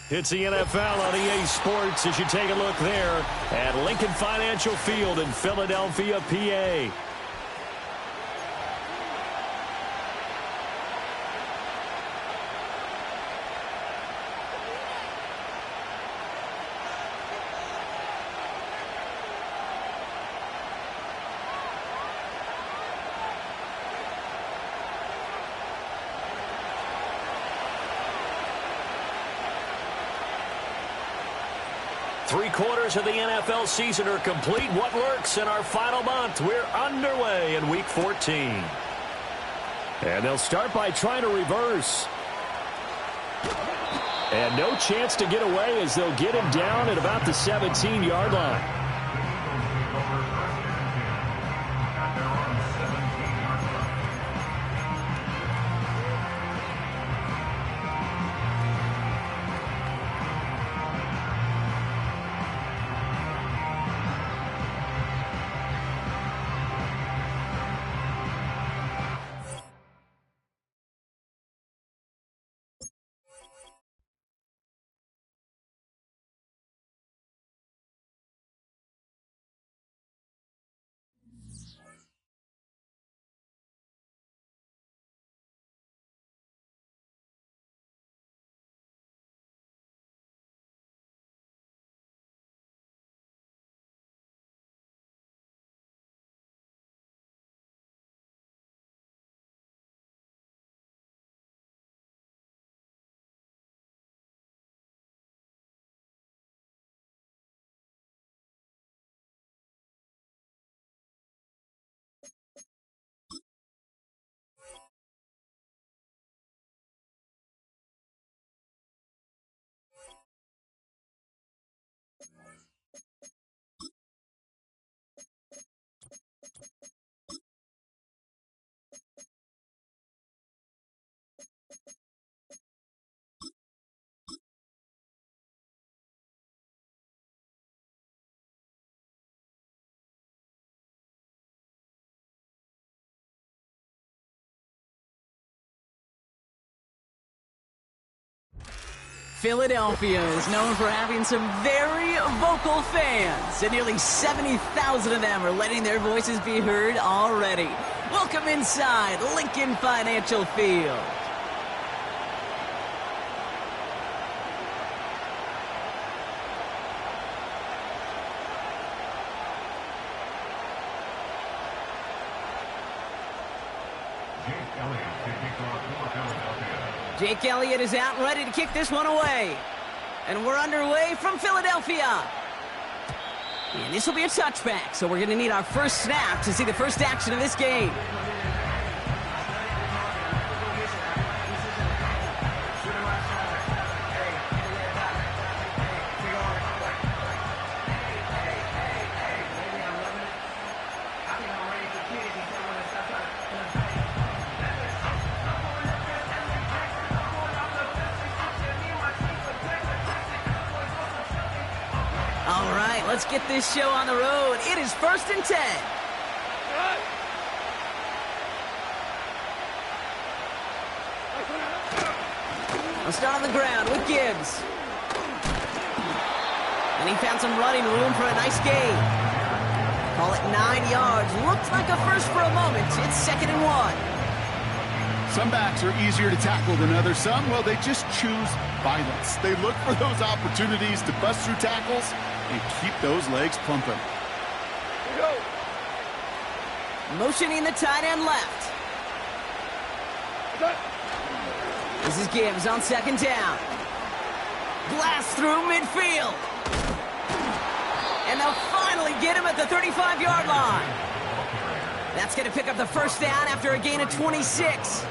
It's the NFL on EA Sports as you take a look there at Lincoln Financial Field in Philadelphia, PA. Three-quarters of the NFL season are complete. What works in our final month? We're underway in Week 14. And they'll start by trying to reverse. And no chance to get away as they'll get him down at about the 17-yard line. Philadelphia is known for having some very vocal fans, and nearly 70,000 of them are letting their voices be heard already. Welcome inside Lincoln Financial Field. Jake Elliott is out and ready to kick this one away. And we're underway from Philadelphia. And this will be a touchback, so we're going to need our first snap to see the first action of this game. Let's get this show on the road. It is 1st and 10. We'll start on the ground with Gibbs. And he found some running room for a nice gain. Call it 9 yards. Looked like a first for a moment. It's 2nd and 1. Some backs are easier to tackle than others. Some, well, they just choose violence. They look for those opportunities to bust through tackles and keep those legs pumping. Motioning the tight end left. This is Gibbs on 2nd down. Blast through midfield. And they'll finally get him at the 35-yard line. That's going to pick up the first down after a gain of 26.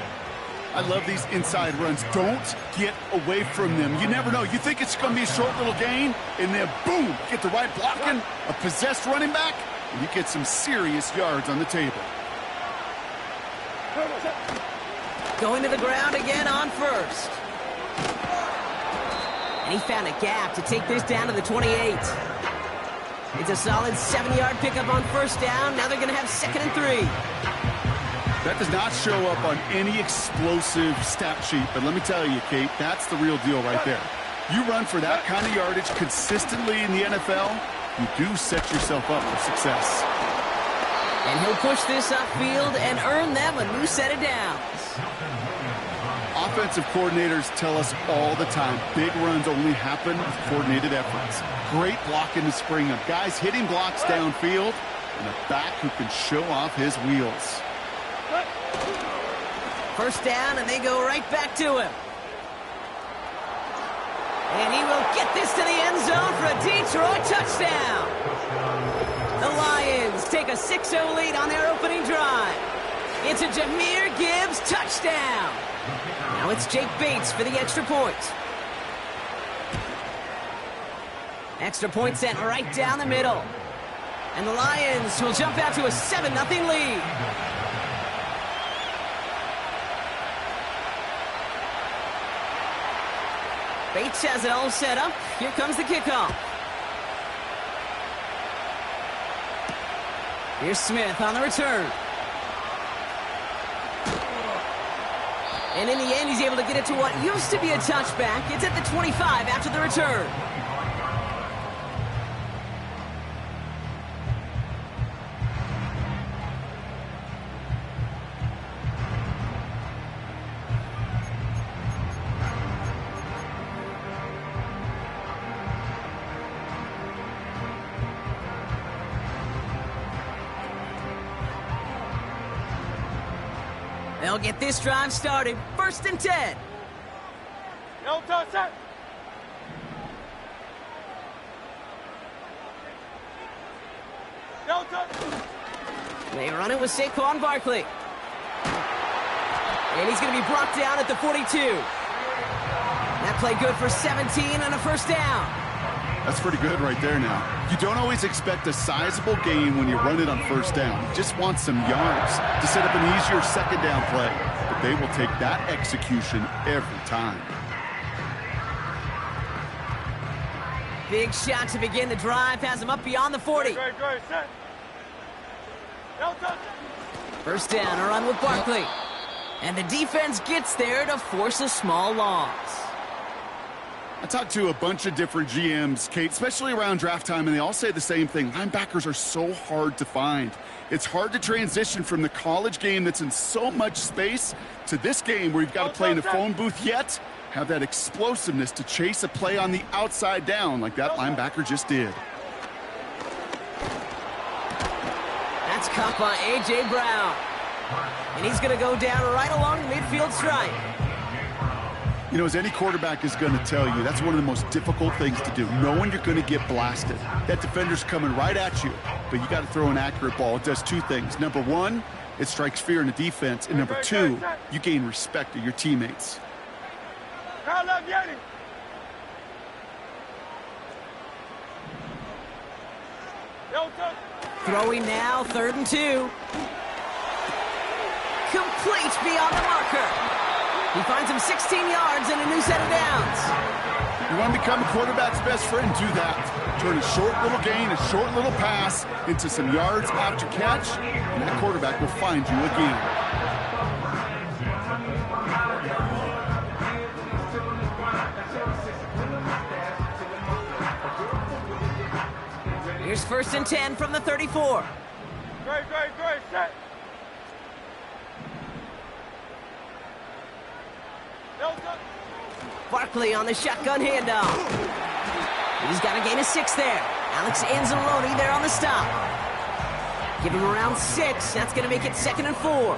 I love these inside runs. Don't get away from them. You never know. You think it's going to be a short little gain, and then boom, get the right blocking, a possessed running back, and you get some serious yards on the table. Going to the ground again on first. And he found a gap to take this down to the 28. It's a solid 7-yard pickup on first down. Now they're going to have 2nd and 3. That does not show up on any explosive stat sheet, but let me tell you, Kate, that's the real deal right there. You run for that kind of yardage consistently in the NFL, you do set yourself up for success. And he'll push this upfield and earn them a new set of downs. Offensive coordinators tell us all the time, big runs only happen with coordinated efforts. Great blocking to spring up. Guys hitting blocks downfield, and a back who can show off his wheels. First down, and they go right back to him. And he will get this to the end zone for a Detroit touchdown. The Lions take a 6-0 lead on their opening drive. It's a Jahmyr Gibbs touchdown. Now it's Jake Bates for the extra point. Extra point sent right down the middle. And the Lions will jump out to a 7-0 lead. Bates has it all set up. Here comes the kickoff. Here's Smith on the return. And in the end, he's able to get it to what used to be a touchback. It's at the 25 after the return. They'll get this drive started. 1st and 10. No touch it. No touch. They run it with Saquon Barkley. And he's going to be brought down at the 42. That play good for 17 and a first down. That's pretty good right there now. You don't always expect a sizable gain when you run it on first down. You just want some yards to set up an easier second down play. But they will take that execution every time. Big shot to begin the drive. Has him up beyond the 40. Great, set. No touch. First down, a run with Barkley. And the defense gets there to force a small loss. I talked to a bunch of different GMs, Kate, especially around draft time, and they all say the same thing. Linebackers are so hard to find. It's hard to transition from the college game that's in so much space to this game where you've got to play in a phone booth yet have that explosiveness to chase a play on the outside down like that linebacker just did. That's caught by A.J. Brown. And he's going to go down right along the midfield stripe. You know, as any quarterback is going to tell you, that's one of the most difficult things to do, knowing you're going to get blasted. That defender's coming right at you, but you got to throw an accurate ball. It does two things. Number one, it strikes fear in the defense, and number two, you gain respect of your teammates. Throwing now, 3rd and 2. Complete beyond the marker. He finds him 16 yards and a new set of downs. You want to become a quarterback's best friend? Do that. Turn a short little gain, a short little pass into some yards after catch, and that quarterback will find you again. Here's 1st and 10 from the 34. Great, set. No touch. Barkley on the shotgun handoff. He's got a gain of 6 there. Alex Anzalone there on the stop. Give him around 6. That's going to make it 2nd and 4.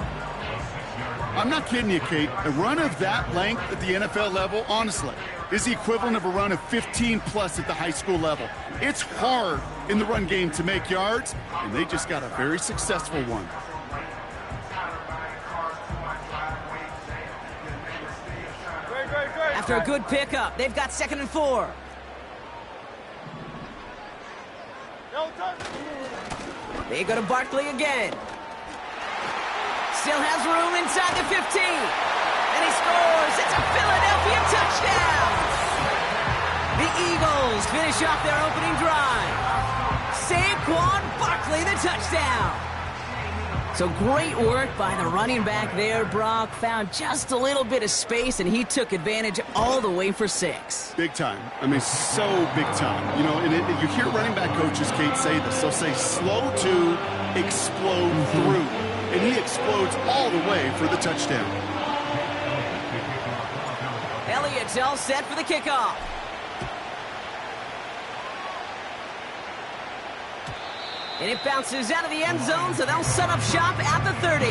I'm not kidding you, Kate. A run of that length at the NFL level, honestly, is the equivalent of a run of 15-plus at the high school level. It's hard in the run game to make yards, and they just got a very successful one. After a good pickup, they've got 2nd and 4. No touch. They go to Barkley again. Still has room inside the 15. And he scores. It's a Philadelphia touchdown. The Eagles finish off their opening drive. Saquon Barkley, the touchdown. So great work by the running back there, Brock. Found just a little bit of space, and he took advantage all the way for 6. Big time. I mean, so big time. You know, and you hear running back coaches, Kate, say this. They'll say slow to explode through. And he explodes all the way for the touchdown. Elliott's all set for the kickoff. And it bounces out of the end zone, so they'll set up shop at the 30.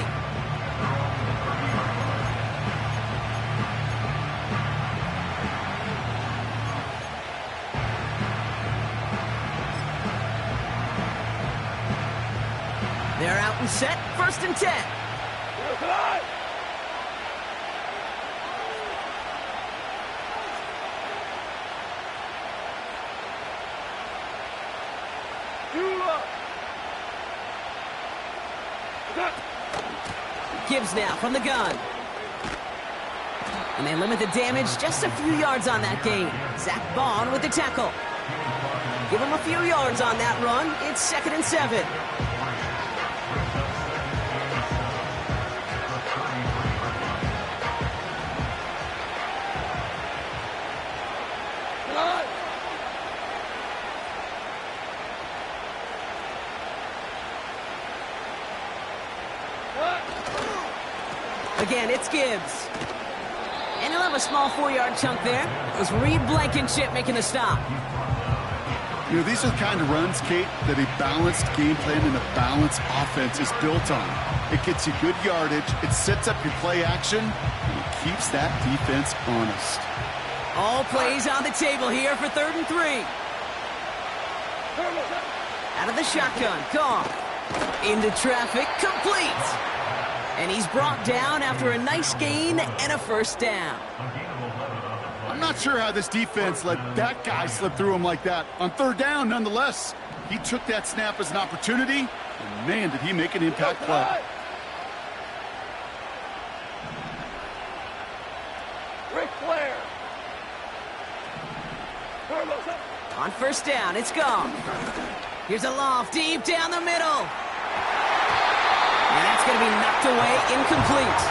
They're out and set, 1st and 10. Gibbs now from the gun. And they limit the damage, just a few yards on that gain. Zach Bond with the tackle. Give him a few yards on that run. It's 2nd and 7. Again, it's Gibbs. And he'll have a small 4-yard chunk there. It was Reed Blankenship making the stop. You know, these are the kind of runs, Kate, that a balanced game plan and a balanced offense is built on. It gets you good yardage, it sets up your play action, and it keeps that defense honest. All plays on the table here for 3rd and 3. Out of the shotgun, Goff. Into traffic, complete. And he's brought down after a nice gain and a 1st down. I'm not sure how this defense let that guy slip through him like that. On 3rd down, nonetheless, he took that snap as an opportunity, and man, did he make an impact play. Ric Flair. On 1st down, it's gone. Here's a loft deep down the middle. And that's going to be knocked away, incomplete.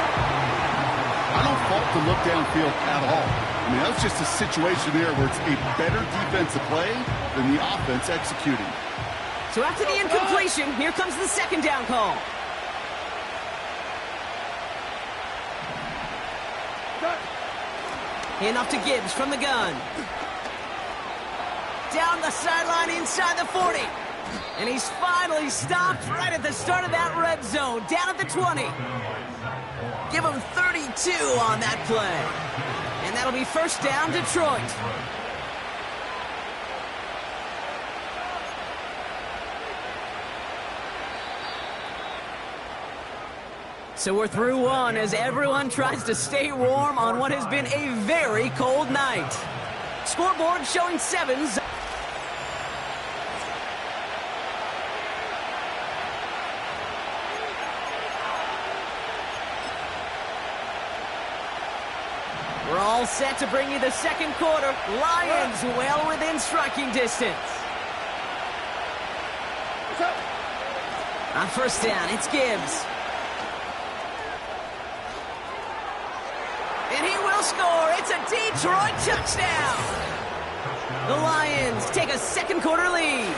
I don't fault the look downfield at all. I mean, that was just a situation there where it's a better defensive play than the offense executing. So after the incompletion, here comes the 2nd down call. Handoff to Gibbs from the gun. Down the sideline inside the 40. And he's finally stopped right at the start of that red zone, down at the 20. Give him 32 on that play. And that'll be 1st down, Detroit. So we're through one as everyone tries to stay warm on what has been a very cold night. Scoreboard showing 7s. We're all set to bring you the 2nd quarter. Lions well within striking distance. On 1st down, it's Gibbs. And he will score. It's a Detroit touchdown. The Lions take a 2nd quarter lead.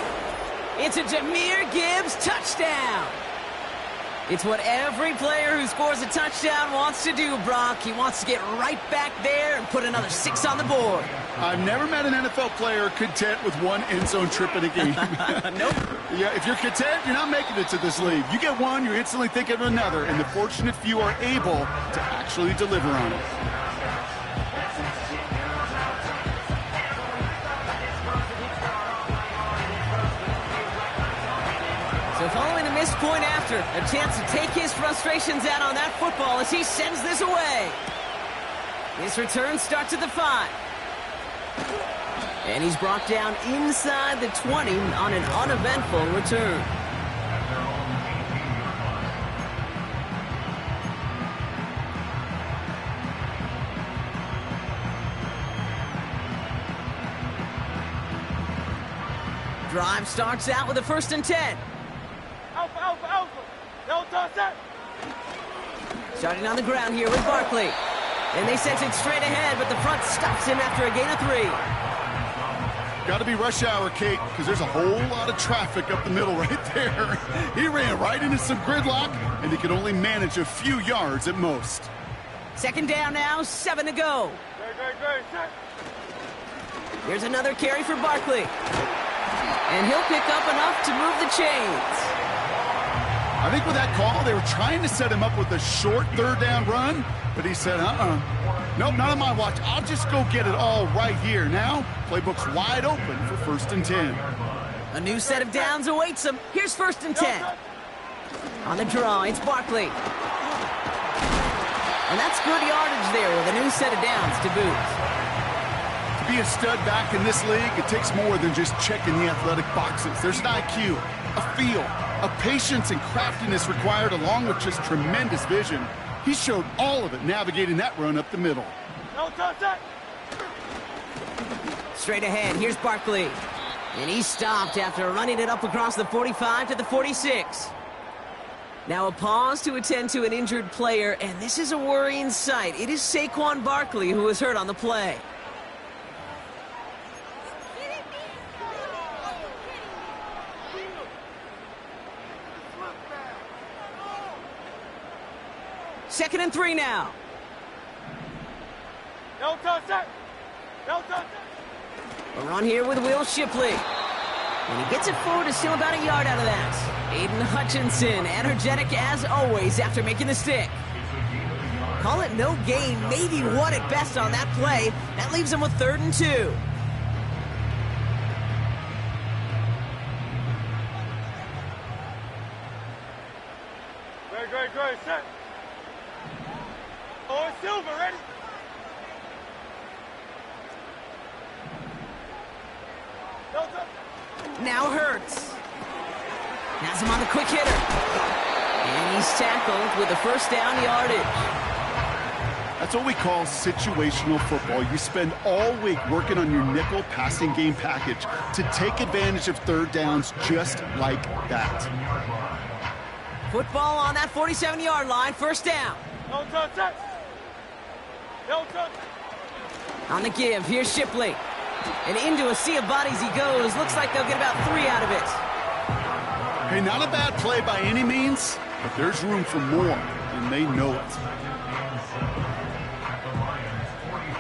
It's a Jahmyr Gibbs touchdown. It's what every player who scores a touchdown wants to do, Brock. He wants to get right back there and put another 6 on the board. I've never met an NFL player content with one end zone trip in a game. Nope. Yeah, if you're content, you're not making it to this league. You get one, you're instantly thinking of another, and the fortunate few are able to actually deliver on it. So following a missed point after, a chance to take his frustrations out on that football as he sends this away. His return starts at the 5. And he's brought down inside the 20 on an uneventful return. Drive starts out with a 1st and 10. Alpha, alpha, alpha. Starting on the ground here with Barkley. And they sent it straight ahead, but the front stops him after a gain of 3. Got to be rush hour, Kate, because there's a whole lot of traffic up the middle right there. He ran right into some gridlock, and he could only manage a few yards at most. Second down now, 7 to go. Here's another carry for Barkley. And he'll pick up enough to move the chains. I think with that call, they were trying to set him up with a short third down run, but he said, nope, not on my watch. I'll just go get it all right here. Now, playbook's wide open for 1st and 10. A new set of downs awaits him. Here's 1st and 10. On the draw, it's Barkley. And that's good yardage there with a new set of downs to boot. To be a stud back in this league, it takes more than just checking the athletic boxes. There's an IQ, a feel, a patience and craftiness required along with just tremendous vision. He showed all of it navigating that run up the middle. Straight ahead, here's Barkley. And he stopped after running it up across the 45 to the 46. Now a pause to attend to an injured player, and this is a worrying sight. It is Saquon Barkley who was hurt on the play. Second and 3 now. No touch that. No touch that. A run here with Will Shipley. And he gets it forward to still about a yard out of that. Aiden Hutchinson, energetic as always after making the stick. Call it no gain, maybe one at best on that play. That leaves him with 3rd and 2. Great, set. Oh, it's Silver, ready? No touch. Now Hurts. Has him on the quick hitter. And he's tackled with the 1st down yardage. That's what we call situational football. You spend all week working on your nickel passing game package to take advantage of 3rd downs just like that. Football on that 47-yard line, 1st down. No touch that. No touch. On the give, here's Shipley. And into a sea of bodies he goes. Looks like they'll get about 3 out of it. Hey, not a bad play by any means, but there's room for more, and they know it.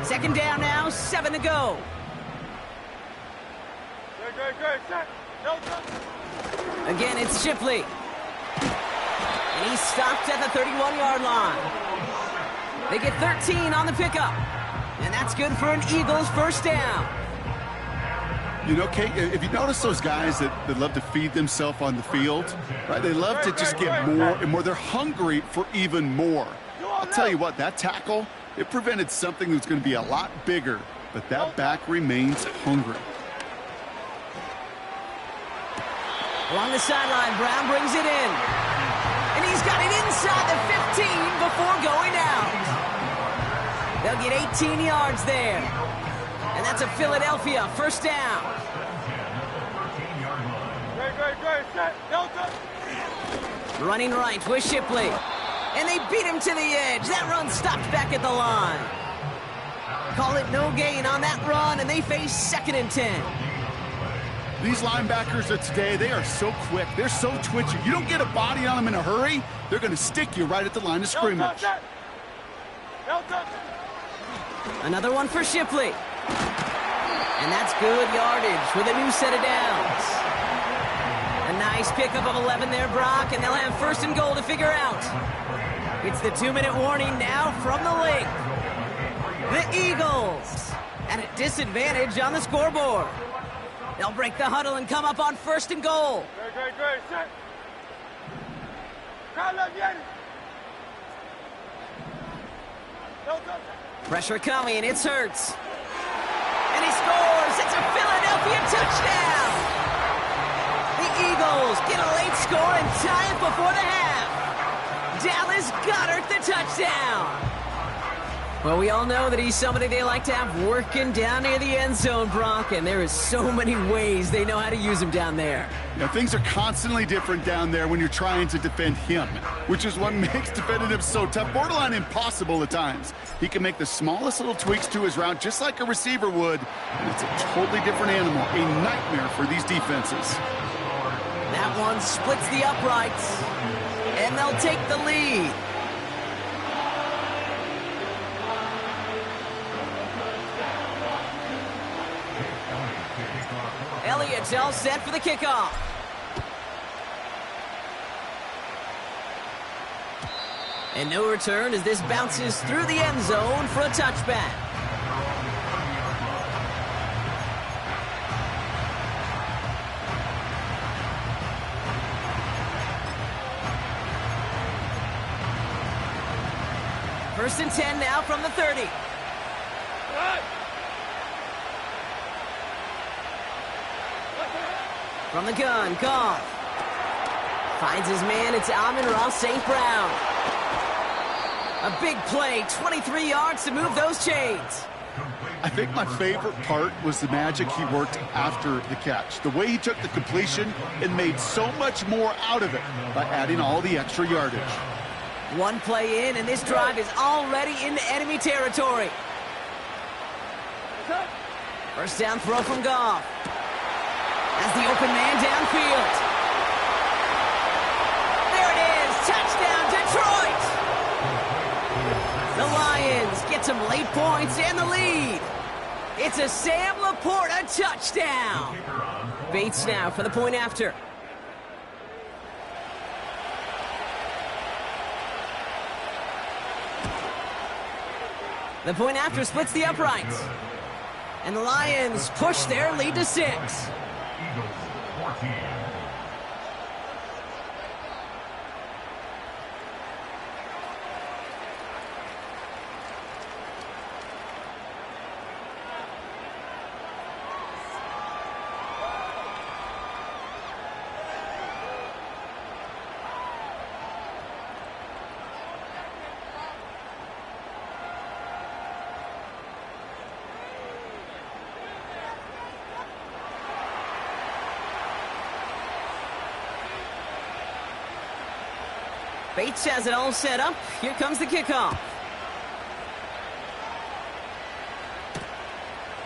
Second down now, 7 to go. Great, set. No touch. Again, it's Shipley. And he's stopped at the 31-yard line. They get 13 on the pickup. And that's good for an Eagles 1st down. You know, Kate, if you notice those guys that love to feed themselves on the field, right? They love to just get more and more. They're hungry for even more. I'll tell you what, that tackle, it prevented something that's going to be a lot bigger, but that back remains hungry. Along the sideline, Brown brings it in. And he's got it inside the 15 before going out. They'll get 18 yards there. And that's a Philadelphia 1st down. Great, set. No touch. Running right with Shipley. And they beat him to the edge. That run stopped back at the line. Call it no gain on that run, and they face 2nd and 10. These linebackers of today, they are so quick. They're so twitchy. You don't get a body on them in a hurry, they're going to stick you right at the line of scrimmage. No touch. Another one for Shipley. And that's good yardage with a new set of downs. A nice pickup of 11 there, Brock, and they'll have 1st and goal to figure out. It's the 2-minute warning now from the link. The Eagles at a disadvantage on the scoreboard. They'll break the huddle and come up on 1st and goal. Great, set. Crowd left, Yanni. No touch. Pressure coming, it's Hurts. And he scores! It's a Philadelphia touchdown! The Eagles get a late score and tie it before the half. Dallas Goedert the touchdown. Well, we all know that he's somebody they like to have working down near the end zone, Brock, and there is so many ways they know how to use him down there. Now, things are constantly different down there when you're trying to defend him, which is what makes defending him so tough, borderline impossible at times. He can make the smallest little tweaks to his route just like a receiver would, and it's a totally different animal, a nightmare for these defenses. That one splits the uprights, and they'll take the lead. Elliott's all set for the kickoff. And no return as this bounces through the end zone for a touchback. First and 10 now from the 30. From the gun, Goff. Finds his man, it's Amon-Ra St. Brown. A big play, 23 yards to move those chains. I think my favorite part was the magic he worked after the catch. The way he took the completion and made so much more out of it by adding all the extra yardage. One play in, and this drive is already into enemy territory. First down throw from Goff. As the open man downfield. There it is, touchdown Detroit! The Lions get some late points and the lead. It's a Sam Laporta touchdown. Bates now for the point after. The point after splits the uprights. And the Lions push their lead to 6. Eagles 14. Bates has it all set up. Here comes the kickoff.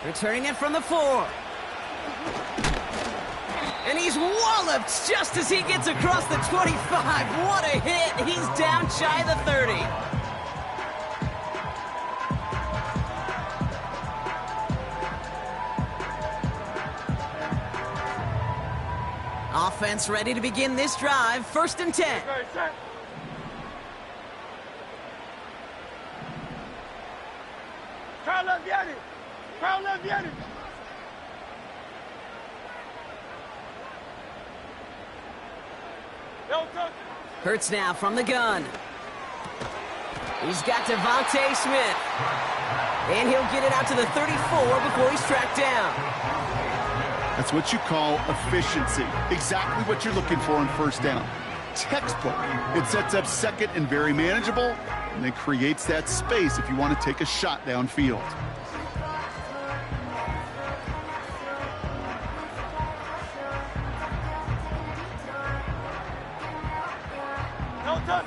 Returning it from the 4. And he's walloped just as he gets across the 25. What a hit. He's down shy of the 30. Offense ready to begin this drive. First and 10. Hurts now from the gun. He's got Devontae Smith. And he'll get it out to the 34 before he's tracked down. That's what you call efficiency. Exactly what you're looking for on first down. Textbook. It sets up second and very manageable, and then creates that space if you want to take a shot downfield.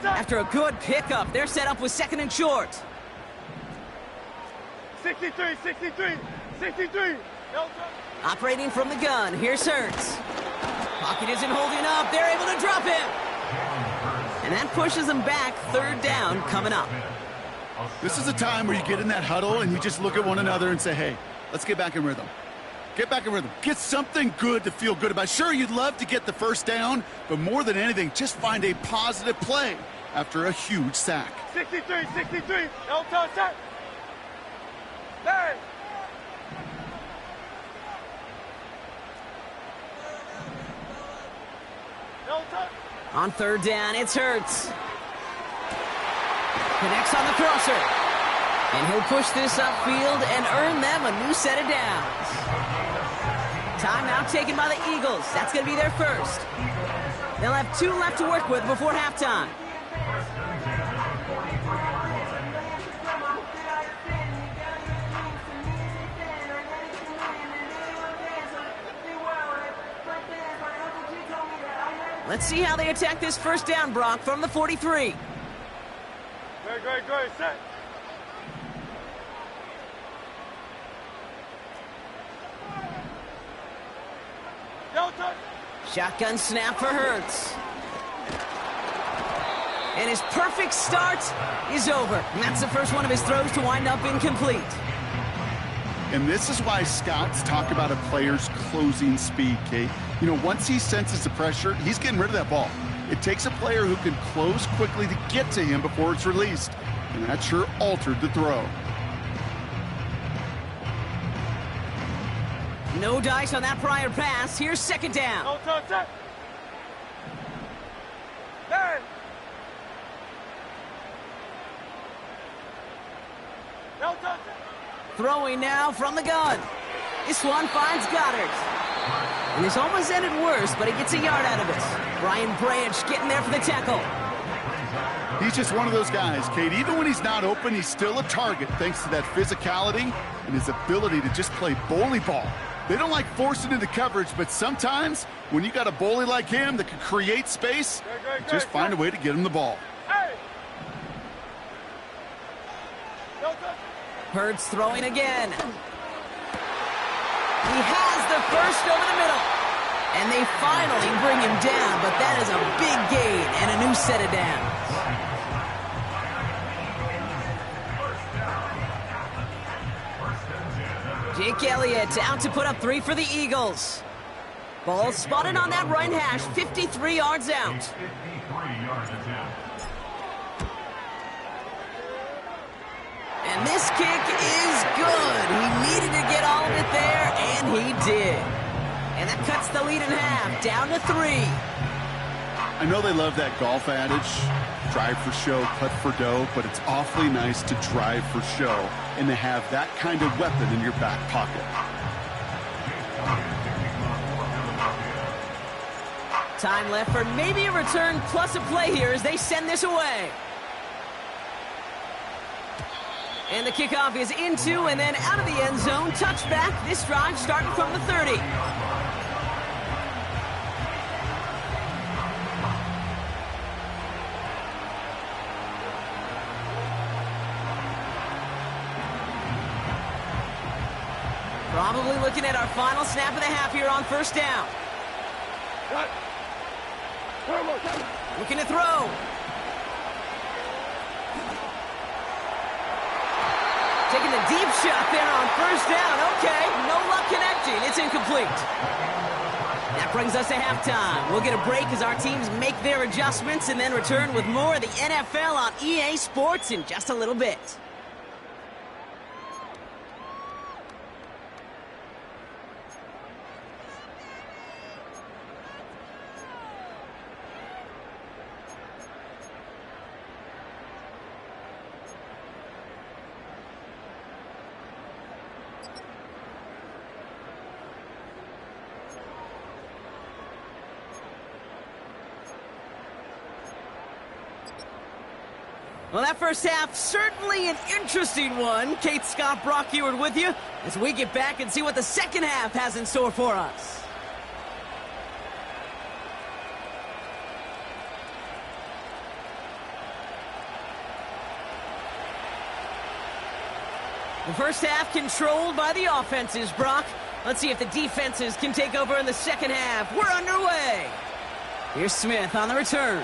After a good pickup, they're set up with second and short. 63. Operating from the gun, here's Hurts. Pocket isn't holding up, they're able to drop him. And that pushes them back, third down coming up. This is a time where you get in that huddle and you just look at one another and say, hey, let's get back in rhythm. Get back in rhythm. Get something good to feel good about. Sure, you'd love to get the first down, but more than anything, just find a positive play after a huge sack. 63. No touch, set. Hey. No touch. On third down, it's Hurts. Connects on the crosser. And he'll push this upfield and earn them a new set of downs. Timeout taken by the Eagles. That's going to be their first. They'll have 2 left to work with before halftime. Let's see how they attack this first down, Brock, from the 43. Great, set. Delta. Shotgun snap for Hurts. And his perfect start is over. And that's the first one of his throws to wind up incomplete. And this is why scouts talk about a player's closing speed, Kate. You know, once he senses the pressure, he's getting rid of that ball. It takes a player who can close quickly to get to him before it's released. And that sure altered the throw. No dice on that prior pass. Here's second down. No turn, set. Hey. No turn, set. Throwing now from the gun. This one finds Goddard. And this almost ended worse, but he gets a yard out of it. Brian Branch getting there for the tackle. He's just one of those guys, Kate. Even when he's not open, he's still a target thanks to that physicality and his ability to just play bully ball. They don't like forcing into coverage, but sometimes when you got a bully like him that can create space, just find a way to get him the ball. Hey. No turn. Hurts throwing again. He has the first over the middle. And they finally bring him down, but that is a big gain and a new set of downs. Jake Elliott out to put up 3 for the Eagles. Ball spotted on that right hash, 53 yards out. 53 yards attempt. And this kick is good. He needed to get all of it there, and he did. And that cuts the lead in half, down to 3. I know they love that golf adage, drive for show, putt for dough, but it's awfully nice to drive for show and to have that kind of weapon in your back pocket. Time left for maybe a return plus a play here as they send this away. And the kickoff is into and then out of the end zone. Touchback. This drive starting from the 30. Probably looking at our final snap of the half here on first down. Looking to throw. Taking the deep shot there on first down. Okay, no luck connecting. It's incomplete. That brings us to halftime. We'll get a break as our teams make their adjustments and then return with more of the NFL on EA Sports in just a little bit. Well, that first half, certainly an interesting one. Kate, Scott, Brock Eward with you as we get back and see what the second half has in store for us. The first half controlled by the offenses, Brock. Let's see if the defenses can take over in the second half. We're underway. Here's Smith on the return.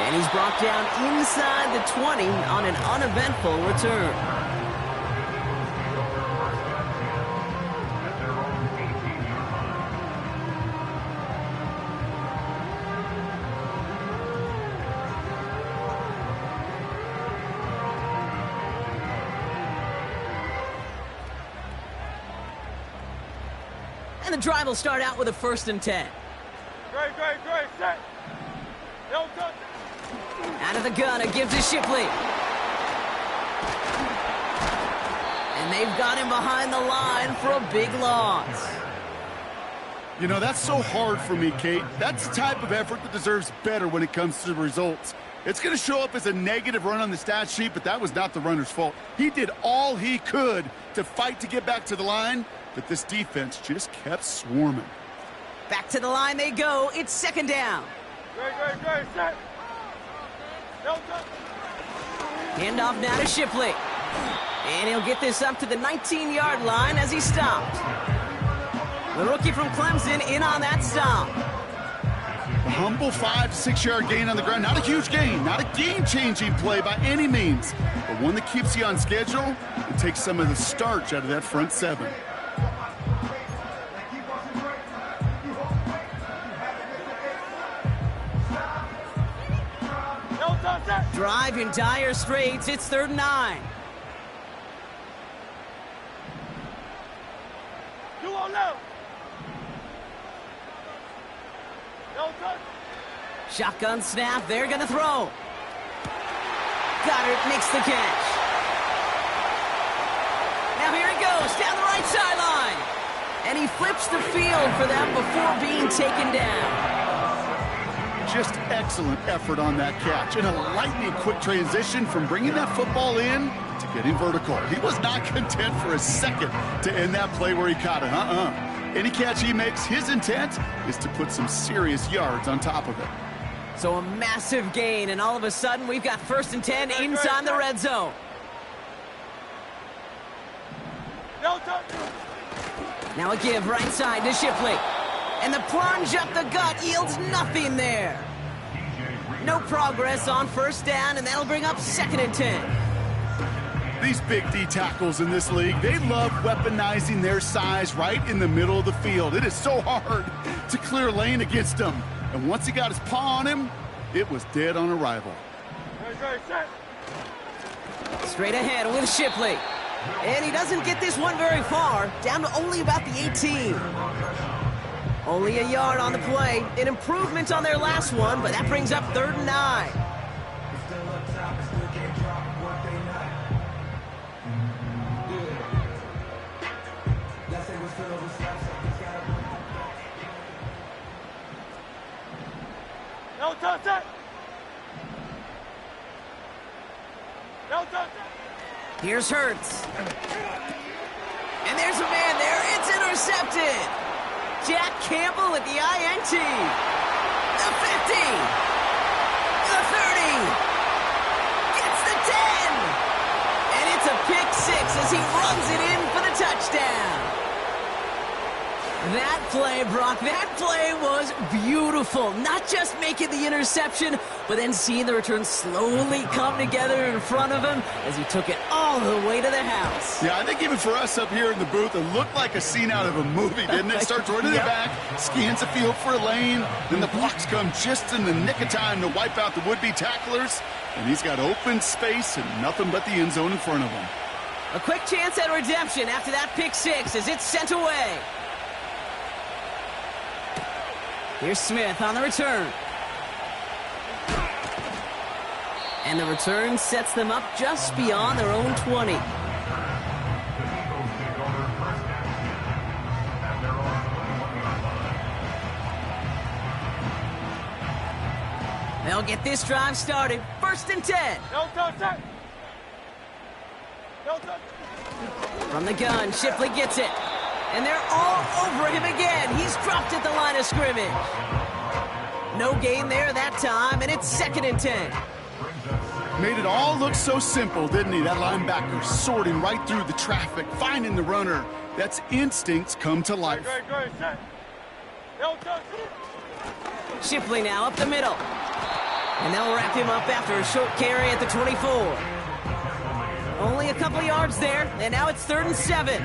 And he's brought down inside the 20 on an uneventful return. And the drive will start out with a 1st and 10. Great, set. No touch. Out of the gun, it gives to Shipley. And they've got him behind the line for a big loss. You know, that's so hard for me, Kate. That's the type of effort that deserves better when it comes to the results. It's going to show up as a negative run on the stat sheet, but that was not the runner's fault. He did all he could to fight to get back to the line, but this defense just kept swarming. Back to the line they go. It's second down. Great, set. No touch. Handoff now to Shipley. And he'll get this up to the 19-yard line as he stopped. The rookie from Clemson in on that stop. A humble 5-6-yard gain on the ground. Not a huge gain, not a game-changing play by any means, but one that keeps you on schedule and takes some of the starch out of that front seven. Drive in dire straits. It's 3rd and 9. You won't know. No touch. Shotgun snap. They're going to throw. Goddard makes the catch. Now here he goes down the right sideline. And he flips the field for them before being taken down. Just excellent effort on that catch. And a lightning-quick transition from bringing that football in to getting vertical. He was not content for a second to end that play where he caught it. Any catch he makes, his intent is to put some serious yards on top of it. So a massive gain, and all of a sudden we've got 1st and 10 inside the red zone. No touch. Now a give right side to Shipley. And the plunge up the gut yields nothing there. No progress on 1st down, and that'll bring up 2nd and 10. These big D tackles in this league, they love weaponizing their size right in the middle of the field. It is so hard to clear lane against them. And once he got his paw on him, it was dead on arrival. Great, set. Straight ahead with Shipley. And he doesn't get this one very far, down to only about the 18. Only a yard on the play. An improvement on their last one, but that brings up 3rd and 9. No touch. No touch. Here's Hurts. And there's a man there. It's intercepted. Jack Campbell with the INT. The 50. The 30. Gets the 10. And it's a pick 6 as he runs it in for the touchdown. That play, Brock, that play was beautiful. Not just making the interception, but then seeing the return slowly come together in front of him as he took it all the way to the house. Yeah, I think even for us up here in the booth, it looked like a scene out of a movie, didn't it? Starts running the back, scans the field for a lane, then the blocks come just in the nick of time to wipe out the would-be tacklers, and he's got open space and nothing but the end zone in front of him. A quick chance at redemption after that pick 6 as it's sent away. Here's Smith on the return. And the return sets them up just beyond their own 20. They'll get this drive started. 1st and 10. No touch. No touch. From the gun, Shipley gets it. And they're all over him again. He's dropped at the line of scrimmage. No gain there that time, and it's 2nd and 10. Made it all look so simple, didn't he? That linebacker sorting right through the traffic, finding the runner. That's instincts come to life. Great, set. No touch. Shipley now up the middle. And they'll wrap him up after a short carry at the 24. Only a couple yards there, and now it's 3rd and 7.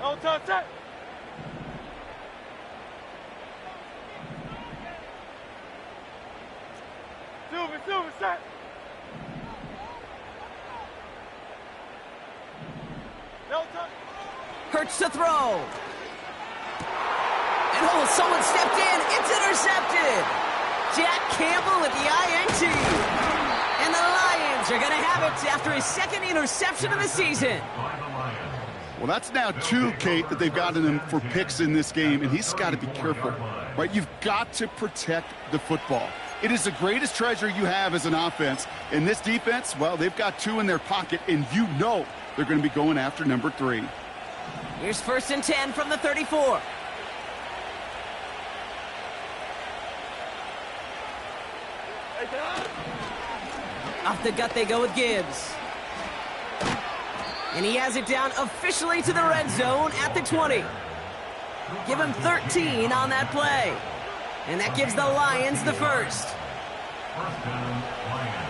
No touch. Silver, set. No touch. Hurts to throw. And someone stepped in. It's intercepted. Jack Campbell with the INT. And the Lions are going to have it after his 2nd interception of the season. Well, that's now 2, Kate, that they've gotten him for picks in this game, and he's got to be careful, right? You've got to protect the football. It is the greatest treasure you have as an offense. And this defense, well, they've got 2 in their pocket, and you know they're going to be going after number 3. Here's 1st and 10 from the 34. Off the gut they go with Gibbs. And he has it down officially to the red zone at the 20. Give him 13 on that play. And that gives the Lions the first. First down, Lions.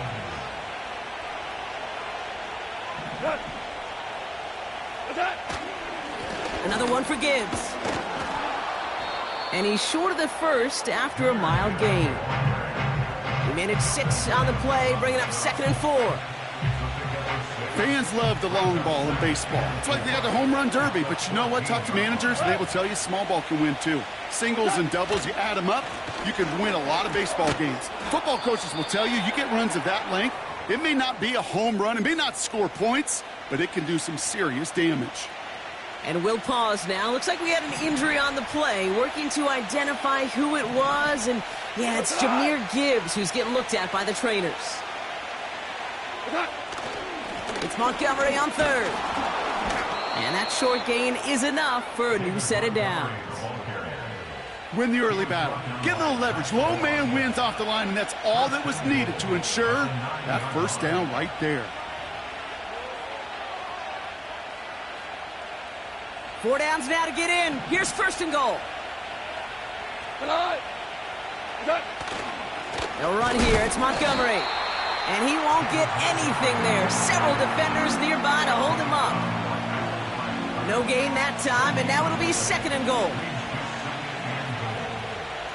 Another one for Gibbs. And he's short of the first after a mild gain. He managed 6 on the play, bringing up 2nd and 4. Fans love the long ball in baseball. It's like they got the home run derby, but you know what? Talk to managers, and they will tell you small ball can win too. Singles and doubles, you add them up, you can win a lot of baseball games. Football coaches will tell you, you get runs of that length, it may not be a home run, it may not score points, but it can do some serious damage. And we'll pause now. Looks like we had an injury on the play, working to identify who it was. And, yeah, it's Jahmyr Gibbs who's getting looked at by the trainers. It's Montgomery on 3rd. And that short gain is enough for a new set of downs. Win the early battle. Get a little leverage. Low man wins off the line, and that's all that was needed to ensure that first down right there. 4 downs now to get in. Here's 1st and goal. They'll run here. It's Montgomery. And he won't get anything there. Several defenders nearby to hold him up. No gain that time, and now it'll be 2nd and goal.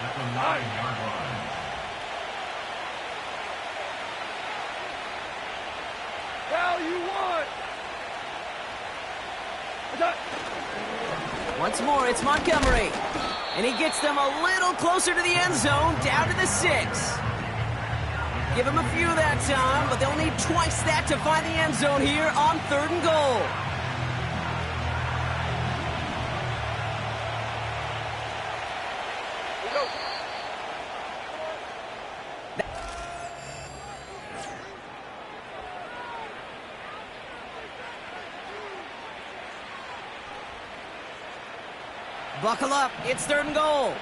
At the 9-yard line. Now you want. Once more, it's Montgomery. And he gets them a little closer to the end zone, down to the 6. Give him a few that time, but they'll need twice that to find the end zone here on 3rd and goal. Buckle up, it's 3rd and goal.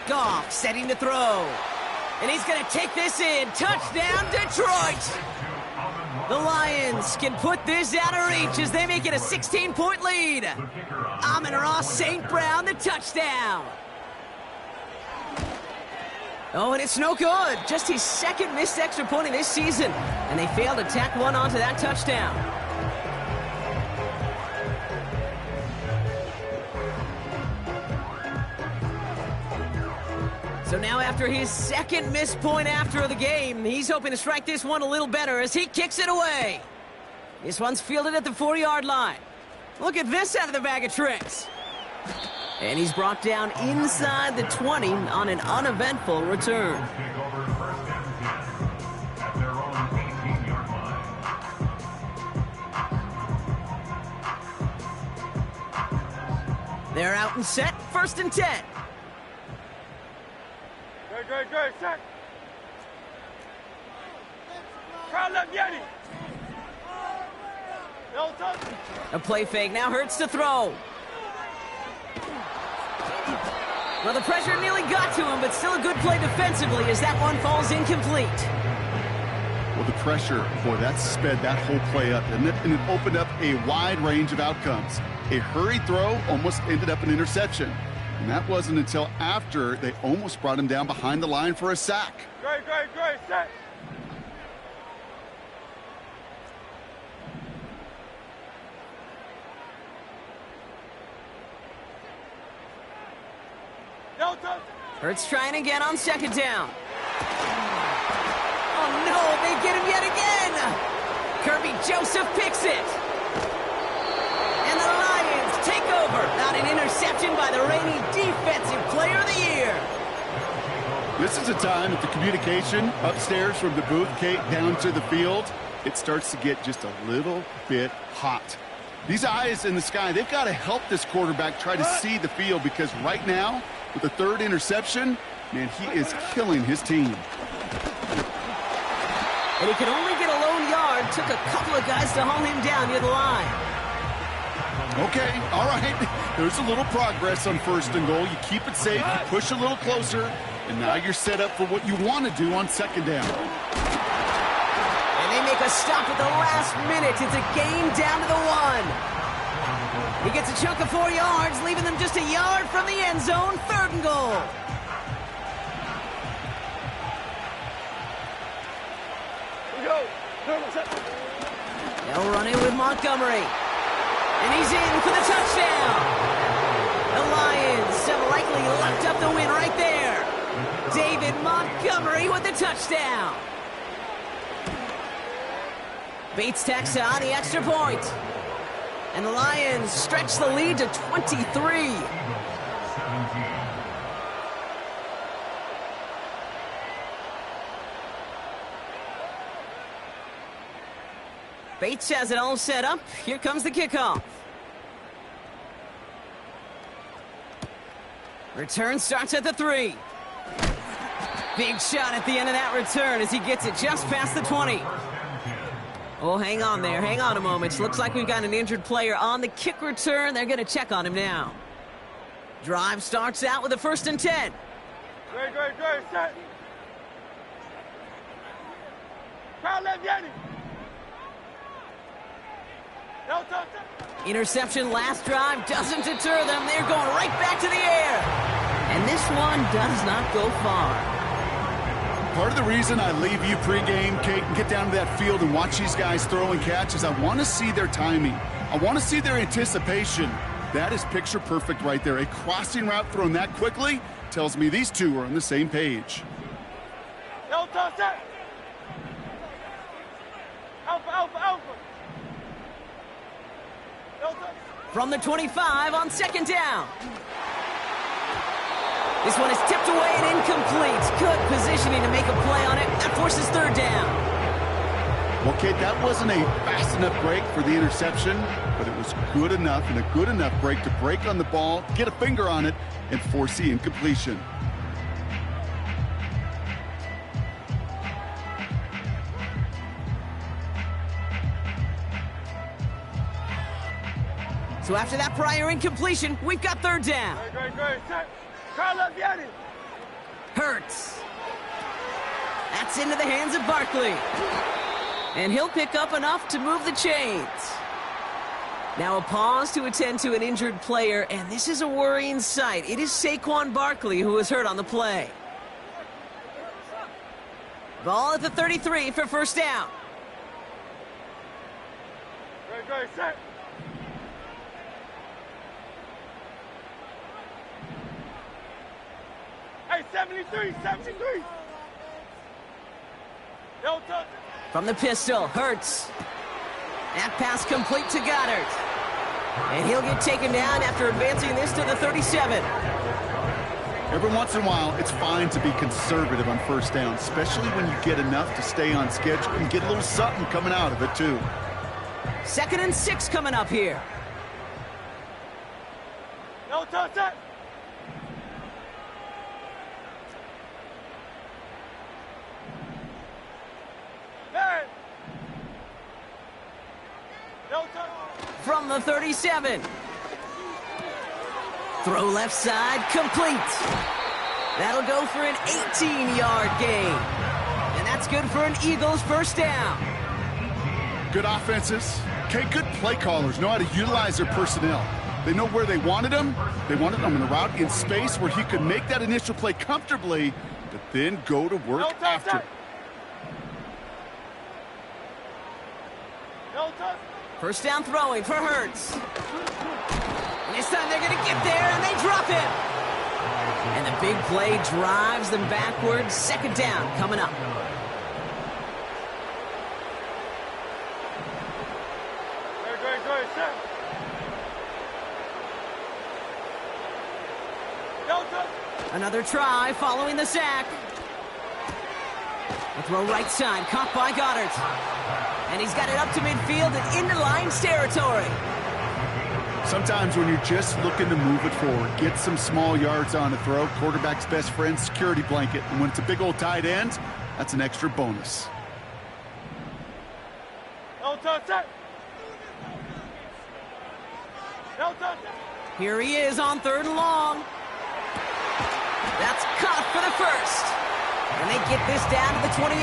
Goff setting to throw. And he's going to take this in. Touchdown, Detroit! The Lions can put this out of reach as they make it a 16-point lead. Amon-Ra St. Brown, the touchdown. Oh, and it's no good. Just his 2nd missed extra point of this season. And they failed to tack one onto that touchdown. So now after his 2nd missed point after the game, he's hoping to strike this one a little better as he kicks it away. This one's fielded at the 4-yard line. Look at this out of the bag of tricks. And he's brought down inside the 20 on an uneventful return. Take over 1st and 10 at their own 18-yard line. They're out and set, 1st and 10. Great, set. Crowd left Yeti. A play fake now hurts to throw. Well, the pressure nearly got to him, but still a good play defensively as that one falls incomplete. Well, the pressure, boy, that sped that whole play up, and it opened up a wide range of outcomes. A hurried throw almost ended up an interception. And that wasn't until after they almost brought him down behind the line for a sack. Great, set. Delta. Hurts trying again on 2nd down. Oh no, they get him yet again. Kirby Joseph picks it. And the Lions take over. Not an interception by the reigning Defensive Player of the Year. This is a time that the communication upstairs from the booth, Kate, down to the field, it starts to get just a little bit hot. These eyes in the sky, they've got to help this quarterback try to see the field, because right now, with the third interception, man, he is killing his team. And he could only get a lone yard. Took a couple of guys to haul him down near the line. Okay, all right. There's a little progress on 1st and goal. You keep it safe, you push a little closer, and now you're set up for what you want to do on 2nd down. And they make a stop at the last minute. It's a game down to the 1. He gets a chunk of 4 yards, leaving them just a yard from the end zone. 3rd and goal. They'll run in with Montgomery. And he's in for the touchdown. The Lions have likely locked up the win right there. David Montgomery with the touchdown. Bates tacks on the extra point. And the Lions stretch the lead to 23. Bates has it all set up. Here comes the kickoff. Return starts at the 3. Big shot at the end of that return as he gets it just past the 20. Oh, hang on there. Hang on a moment. Looks like we've got an injured player on the kick return. They're going to check on him now. Drive starts out with a 1st and 10. Great, set. Crowd left, Yanni. Interception last drive doesn't deter them. They're going right back to the air. And this one does not go far. Part of the reason I leave you pregame, Kate, and get down to that field and watch these guys throw and catch is I want to see their timing. I want to see their anticipation. That is picture perfect right there. A crossing route thrown that quickly tells me these two are on the same page. Alpha. From the 25 on 2nd down. This one is tipped away and incomplete. Good positioning to make a play on it. That forces 3rd down. Well, Kate, that wasn't a fast enough break for the interception, but it was good enough and a good enough break to break on the ball, get a finger on it, and force the incompletion. So after that prior incompletion, we've got 3rd down. Great. Yanni. Hurts. That's into the hands of Barkley. And he'll pick up enough to move the chains. Now a pause to attend to an injured player, and this is a worrying sight. It is Saquon Barkley who is hurt on the play. Ball at the 33 for 1st down. Great, set. Hey, 73. From the pistol, Hurts. That pass complete to Goddard. And he'll get taken down after advancing this to the 37. Every once in a while, it's fine to be conservative on 1st down, especially when you get enough to stay on schedule and get a little something coming out of it, too. 2nd and 6 coming up here. Set. From the 37. Throw left side, complete. That'll go for an 18-yard gain. And that's good for an Eagles 1st down. Good offenses. Okay, good play callers know how to utilize their personnel. They know where they wanted him. They wanted him in a route in space where he could make that initial play comfortably, but then go to work after. First down throwing for Hurts. And this time they're going to get there, and they drop him. And the big play drives them backwards. 2nd down coming up. Great, set. Another try following the sack. A throw right side, caught by Goddard. And he's got it up to midfield and into Lions territory. Sometimes when you're just looking to move it forward, get some small yards on a throw, quarterback's best friend, security blanket. And when it's a big old tight end, that's an extra bonus. Here he is on 3rd and long. That's caught for the first. And they get this down to the 28.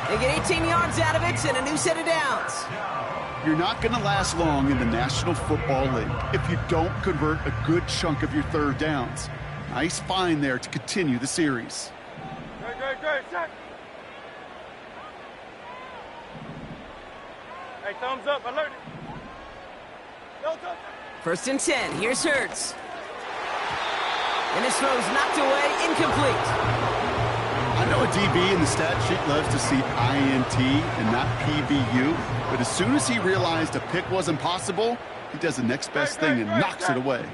They get 18 yards out of it and a new set of downs. You're not going to last long in the National Football League if you don't convert a good chunk of your 3rd downs. Nice find there to continue the series. Great, check. Hey, thumbs up, alert. No touch. 1st and 10. Here's Hurts. And his throw's knocked away, incomplete. I know a DB in the stat sheet loves to see INT and not PBU, but as soon as he realized a pick wasn't possible, he does the next best thing and knocks it away.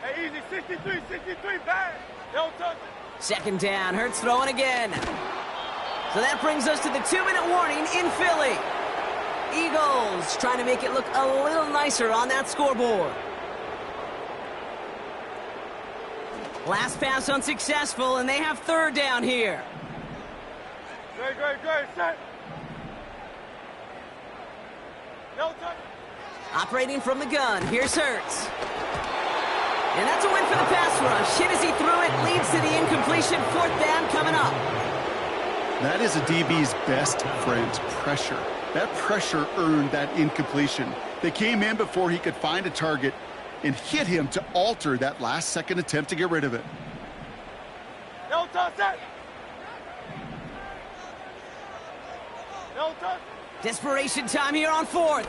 Hey, easy, 63, bad. Don't touch it. 2nd down, Hurts throwing again. So that brings us to the 2-minute warning in Philly. Eagles trying to make it look a little nicer on that scoreboard. Last pass unsuccessful, and they have 3rd down here. Great, set. No touch. Operating from the gun, here's Hurts. And that's a win for the pass rush. Hit as he threw it, leads to the incompletion. 4th down coming up. That is a DB's best friend, pressure. That pressure earned that incompletion. They came in before he could find a target and hit him to alter that last-second attempt to get rid of it. No touch it. No touch. Desperation time here on 4th.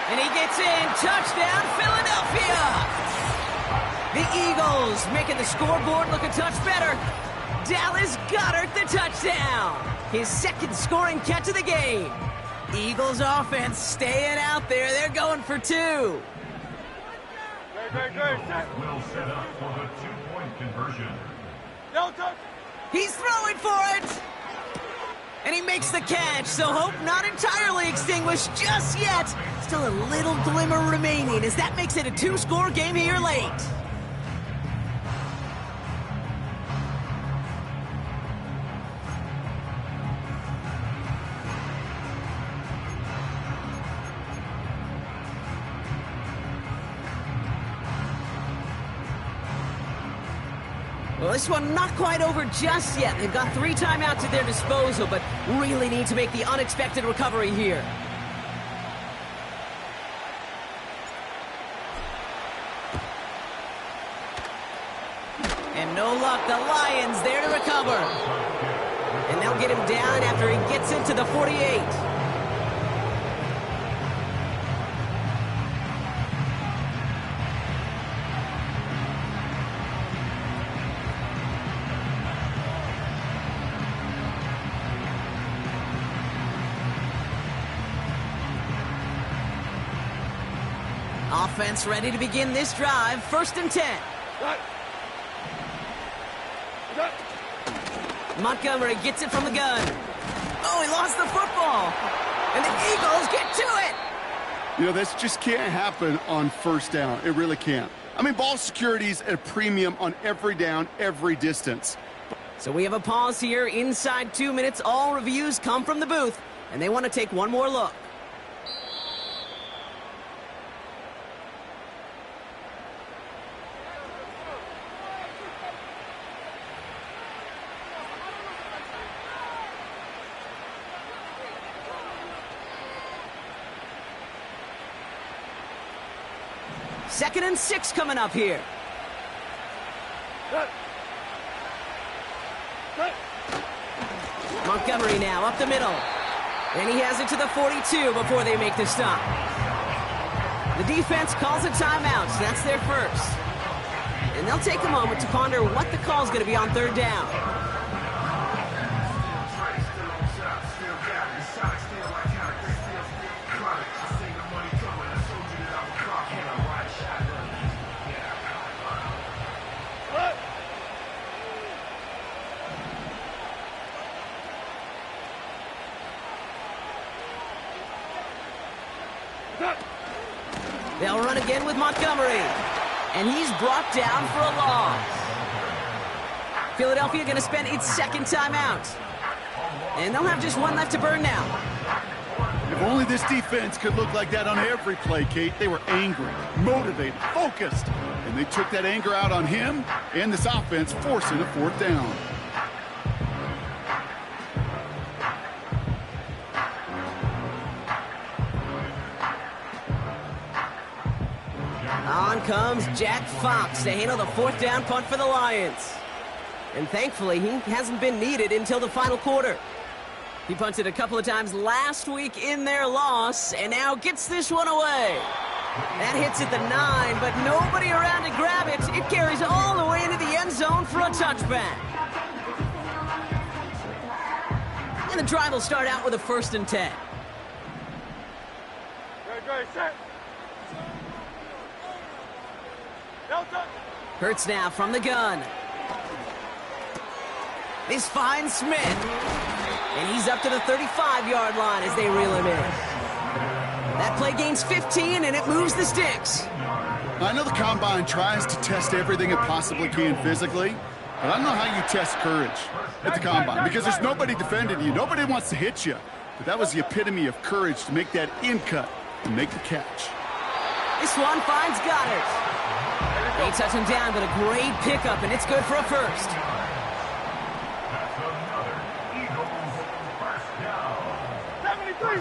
And he gets in. Touchdown, Philadelphia! The Eagles making the scoreboard look a touch better. Dallas Goedert the touchdown. His 2nd scoring catch of the game. Eagles offense staying out there. They're going for 2. Great. Will set up for the 2-point conversion. No touch. He's throwing for it. And he makes the catch, so hope not entirely extinguished just yet. Still a little glimmer remaining as that makes it a 2-score game here late. Well, this one not quite over just yet. They've got 3 timeouts at their disposal, but really need to make the unexpected recovery here. And no luck, the Lions there to recover. And they'll get him down after he gets into the 48. Offense ready to begin this drive. 1st and 10. Montgomery gets it from the gun. Oh, he lost the football. And the Eagles get to it. You know, this just can't happen on 1st down. It really can't. I mean, ball security's at a premium on every down, every distance. So we have a pause here. Inside 2 minutes, all reviews come from the booth. And they want to take one more look. Second and 6 coming up here. Montgomery now up the middle. And he has it to the 42 before they make the stop. The defense calls a timeout. So that's their first. And they'll take a moment to ponder what the call is going to be on 3rd down. They'll run again with Montgomery. And he's brought down for a loss. Philadelphia going to spend its second timeout. And they'll have just one left to burn now. If only this defense could look like that on every play, Kate. They were angry, motivated, focused. And they took that anger out on him and this offense, forcing a fourth down. On comes Jack Fox to handle the fourth down punt for the Lions. And thankfully, he hasn't been needed until the final quarter. He punted a couple of times last week in their loss, and now gets this one away. That hits at the 9, but nobody around to grab it. It carries all the way into the end zone for a touchback. And the drive will start out with a 1st and 10. Set. Hurts now from the gun. This finds Smith. And he's up to the 35-yard line as they reel him in. That play gains 15, and it moves the sticks. I know the Combine tries to test everything it possibly can physically, but I don't know how you test courage at the Combine because there's nobody defending you. Nobody wants to hit you. But that was the epitome of courage to make that in cut and make the catch. This one finds Goddard. They touch him down, but a great pickup, and it's good for a first. That's another Eagles first down. 73.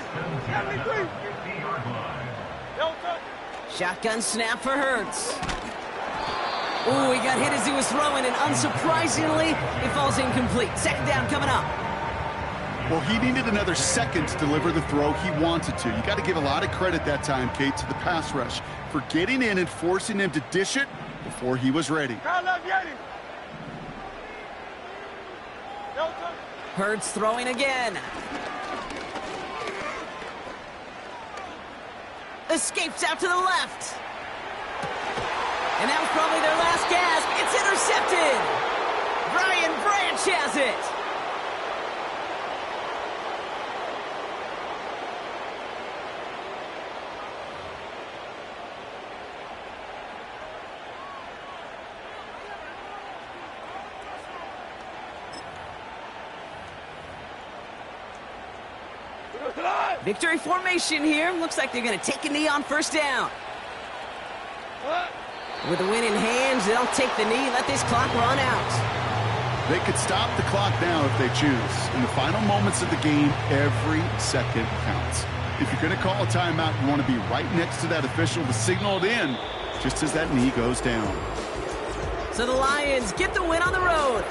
50-yard line. Shotgun snap for Hurts. Ooh, he got hit as he was throwing, and unsurprisingly, it falls incomplete. Second down coming up. Well, he needed another second to deliver the throw he wanted to. You got to give a lot of credit that time, Kate, to the pass rush for getting in and forcing him to dish it before he was ready. Hurts throwing again. Escapes out to the left. And that was probably their last gasp. It's intercepted. Brian Branch has it. Victory formation here. Looks like they're going to take a knee on first down. With the win in hand, they'll take the knee, let this clock run out. They could stop the clock now if they choose. In the final moments of the game, every second counts. If you're going to call a timeout, you want to be right next to that official to signal it in just as that knee goes down. So the Lions get the win on the road.